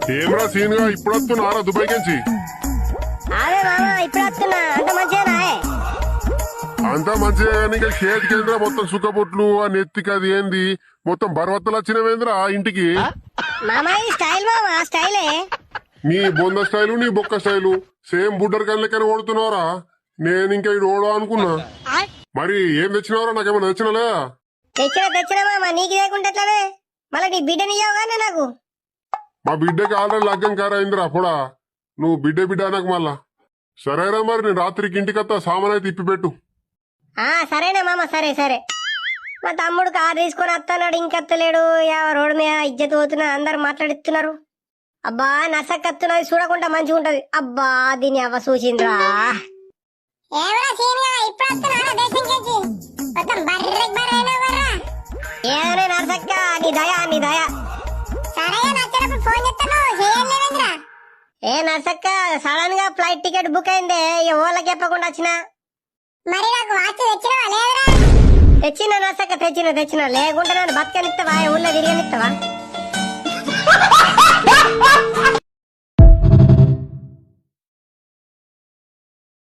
ఏమ్రా సీన్ గా ఇప్పుడు వస్తున్నారా దుబాయ్ నుంచి? అదే మామ ఇప్పుడు వస్తున్నా. అంత మంచిగా అంతా మంచిగా కానీ ఇక షేట్ కేంద్ర మొత్తం సుఖబొట్లు ఆ నెత్తికి అది ఏంది మొత్తం బరవత్తలు వచ్చినవేంద్రా ఇంటికి. మామ ఈ స్టైల్ మామ స్టైలే. నీ బొంద స్టైలు నీ బొక్క స్టైలు సేమ్ బుడ్డర్ కళ్ళకని ఓడుతున్నావురా. నేను ఇంకా ఇది ఓడో అనుకున్నా. మరి ఏం తెచ్చినావురా? నాకేమన్నా తెచ్చినాలే? తెచ్చిన మామ నీకు లేకుంటే ఎట్లానే? మళ్ళీ నీ బిడ్డని ఇవ్వగానే నాకు. మా బిడ్డకి ఆల్రెడీ లగ్గం కారైందిరా పొడా. నువ్వు బిడ్డ నాకు మళ్ళా. సరేరా మరి నేను రాత్రికి ఇంటికత్తా సామాన్ అయితే ఇప్పి పెట్టు. సరేనా మామ సరే. మా తమ్ముడు కారు తీసుకొని వస్తున్నాడు ఇంకెత్తలేడు. రోడ్డు మీద ఇజ్జత్ పోతున్నా అందరు మాట్లాడిస్తున్నారు. అబ్బా నసకత్తున్నది చూడకుండా మంచిగా ఉంటది. అబ్బా దీని అవ్వ చూసిందిరా. ఏదైనా నరసక్క నీ దయా. ఏ నరసక్క సడన్ గా ఫ్లైట్ టికెట్ బుక్ అయిందే. ఓళ్ళకి చెప్పకుండా వచ్చిన. మరి నాకు వాచ్ తెచ్చినవా లేదురా? తెచ్చిన నరసక్క తెచ్చిన లేకుంటే నన్ను బతకనిస్తావా? ఊళ్ళో తిరగనిస్తావా?